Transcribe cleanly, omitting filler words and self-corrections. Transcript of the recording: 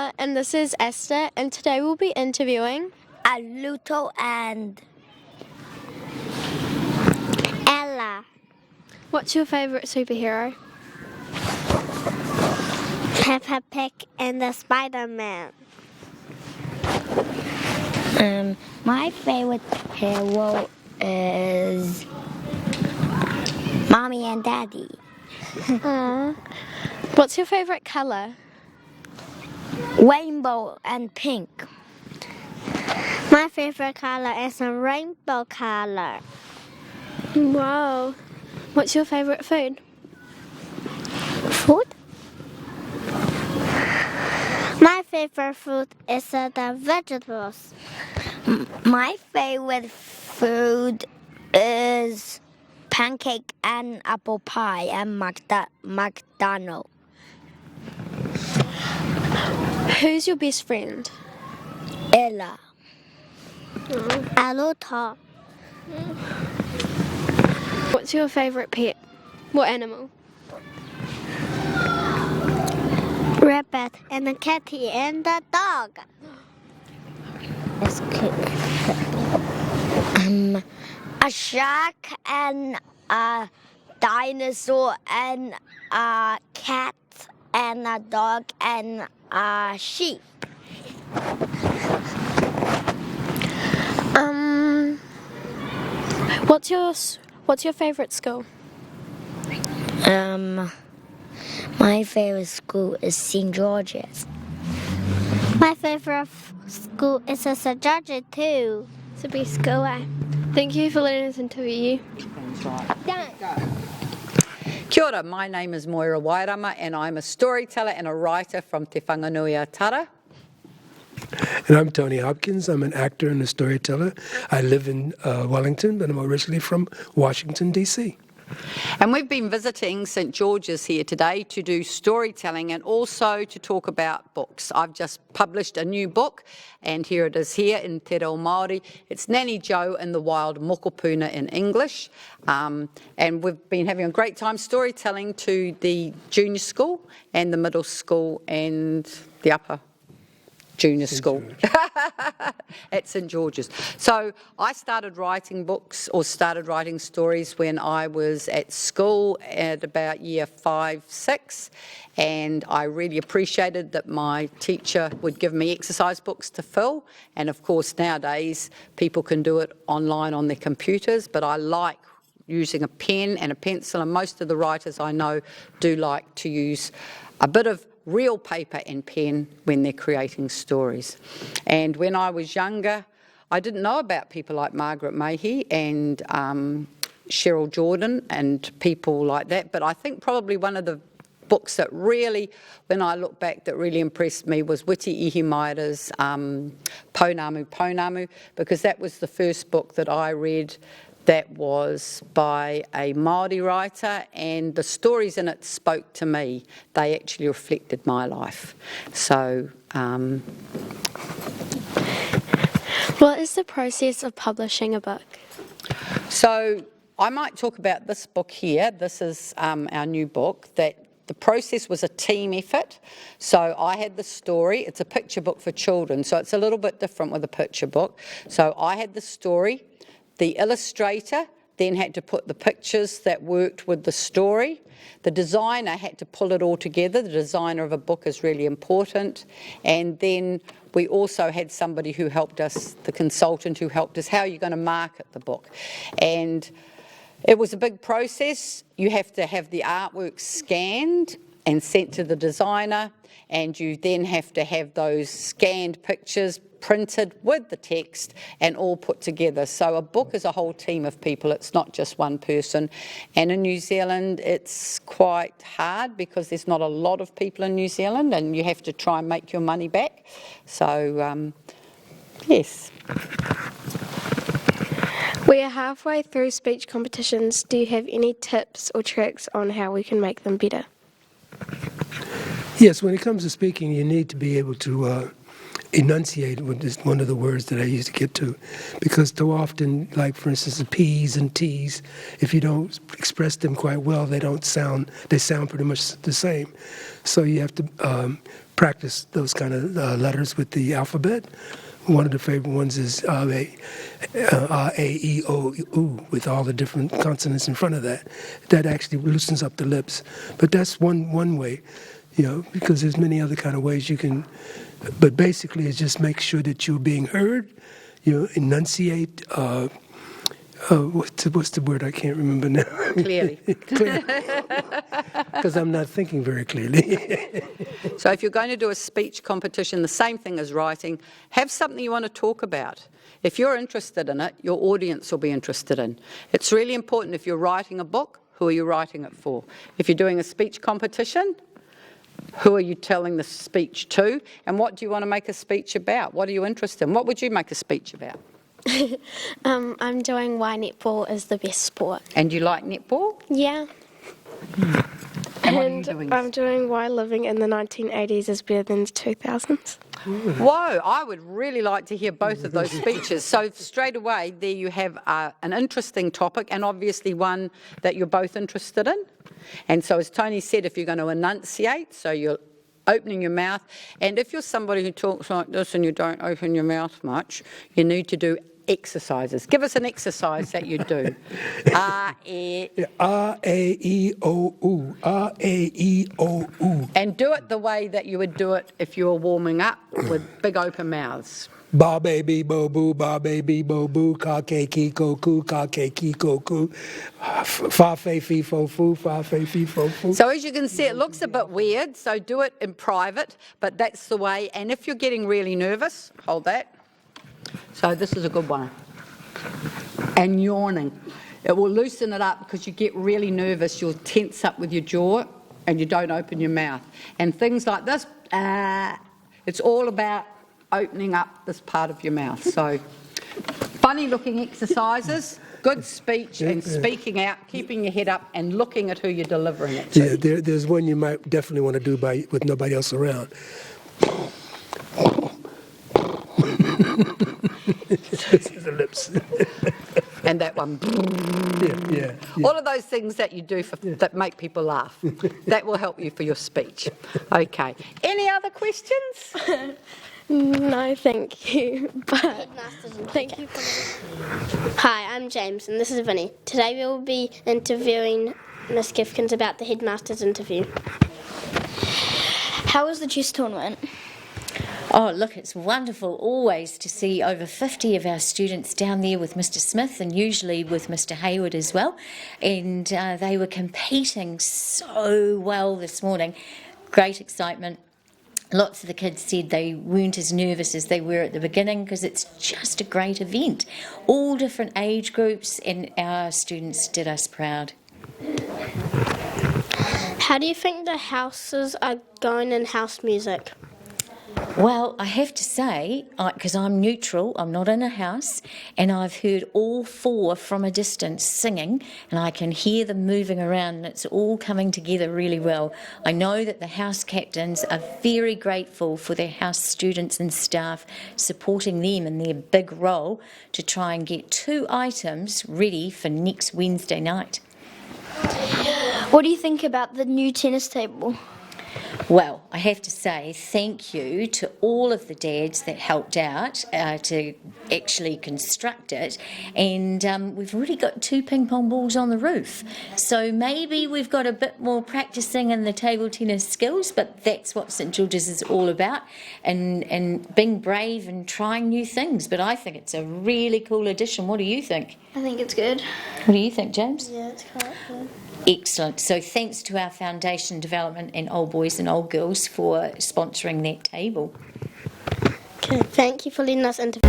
Ella, and this is Esther, and today we'll be interviewing Aluto and Ella. What's your favourite superhero? Peppa Pig and the Spider-Man. My favorite hero is Mommy and Daddy. What's your favourite colour? Rainbow and pink. My favorite color is a rainbow color. Wow. What's your favourite food? Food? My favorite food is the vegetables. My favorite food is pancake and apple pie and McDonald's. Who's your best friend? Ella. Aluto. What's your favourite pet? What animal? Rabbit and a kitty and a dog. Let's click. A shark and a dinosaur and a cat and a dog and a sheep. What's your favourite school? My favorite school is St. George's. My favorite school is St. George's too. It's the best school, eh? Thank you for letting us interview you. Kia ora, my name is Moira Wairama and I'm a storyteller and a writer from Te Whanganui Tara. And I'm Tony Hopkins. I'm an actor and a storyteller. I live in Wellington, but I'm originally from Washington, D.C. And we've been visiting St George's here today to do storytelling and also to talk about books. I've just published a new book and here it is here in Te Reo Māori. It's Nanny Joe and the Wild Mokopuna in English. And we've been having a great time storytelling to the junior school and the middle school and the upper junior school at St George's. So I started writing books or started writing stories when I was at school at about year 5, 6, and I really appreciated that my teacher would give me exercise books to fill, and of course nowadays people can do it online on their computers, but I like using a pen and a pencil, and most of the writers I know do like to use a bit of real paper and pen when they're creating stories. And when I was younger, I didn't know about people like Margaret Mahy and Cheryl Jordan and people like that, but I think probably one of the books that really, when I look back, that really impressed me was Witi Ihimaera's Pounamu Pounamu, because that was the first book that I read that was by a Māori writer, and the stories in it spoke to me. They actually reflected my life. So, What is the process of publishing a book? So I might talk about this book here. This is our new book. That the process was a team effort. So I had the story. It's a picture book for children, so it's a little bit different with a picture book. So I had the story. The illustrator then had to put the pictures that worked with the story. The designer had to pull it all together. The designer of a book is really important. And then we also had somebody who helped us, the consultant who helped us, how are you going to market the book? And it was a big process. You have to have the artwork scanned and sent to the designer, and you then have to have those scanned pictures printed with the text and all put together. So a book is a whole team of people. It's not just one person. And in New Zealand, it's quite hard because there's not a lot of people in New Zealand and you have to try and make your money back. So, yes. We are halfway through speech competitions. Do you have any tips or tricks on how we can make them better? Yes, when it comes to speaking, you need to be able to enunciate is one of the words that I used to get to, because too often, like for instance, the P's and T's, if you don't express them quite well, they sound pretty much the same. So you have to practice those kind of letters with the alphabet. One of the favorite ones is A, E, O, U, with all the different consonants in front of that. That actually loosens up the lips. But that's one way, because there's many other kind of ways you can. But basically, it's just make sure that you're being heard, enunciate. What's the word? I can't remember now. Clearly. Because I'm not thinking very clearly. So if you're going to do a speech competition, the same thing as writing, have something you want to talk about. If you're interested in it, your audience will be interested in. It's really important if you're writing a book, who are you writing it for? If you're doing a speech competition, who are you telling the speech to? And what do you want to make a speech about? What are you interested in? What would you make a speech about? I'm doing why netball is the best sport. And you like netball? Yeah. And what are you doing? I'm doing why living in the 1980s is better than the 2000s. Whoa, I would really like to hear both of those speeches. So straight away, there you have an interesting topic and obviously one that you're both interested in. And so as Tony said, if you're going to enunciate, so you're opening your mouth, and if you're somebody who talks like this and you don't open your mouth much, you need to do exercises. Give us an exercise that you do. A, E, O, U. A, E, O, U. And do it the way that you would do it if you were warming up with big open mouths. Ba baby bo boo, ba baby bo boo, ka ke ki ko ku, ka ke ki ko ku, fa fe fi fo fu, fa fe fi fo fu. So as you can see, it looks a bit weird, so do it in private, but that's the way. And if you're getting really nervous, hold that. So this is a good one. And yawning. It will loosen it up because you get really nervous, you'll tense up with your jaw and you don't open your mouth. And things like this, it's all about opening up this part of your mouth. So funny looking exercises, good speech and speaking out, keeping your head up and looking at who you're delivering it to. Yeah, there's one you might definitely want to do with nobody else around. The lips. And that one. Yeah. All of those things that you do that make people laugh. That will help you for your speech. Okay. Any other questions? No, thank you. But thank you for Hi, I'm James and this is Vinny. Today we will be interviewing Miss Gifkins about the headmaster's interview. How was the chess tournament? Oh, look, it's wonderful always to see over 50 of our students down there with Mr. Smith and usually with Mr. Hayward as well. And they were competing so well this morning. Great excitement. Lots of the kids said they weren't as nervous as they were at the beginning because it's just a great event. All different age groups, and our students did us proud. How do you think the houses are going in house music? Well, I have to say, because I'm neutral, I'm not in a house, and I've heard all four from a distance singing, and I can hear them moving around, and it's all coming together really well. I know that the house captains are very grateful for their house students and staff supporting them in their big role to try and get 2 items ready for next Wednesday night. What do you think about the new tennis table? Well, I have to say thank you to all of the dads that helped out to actually construct it, and we've already got 2 ping pong balls on the roof, so maybe we've got a bit more practicing in the table tennis skills, but that's what St George's is all about, and being brave and trying new things. But I think it's a really cool addition. What do you think? I think it's good. What do you think, James? Yeah, it's quite good. Excellent. So thanks to our Foundation Development and Old Boys and Old Girls for sponsoring that table. Okay, thank you for letting us interview.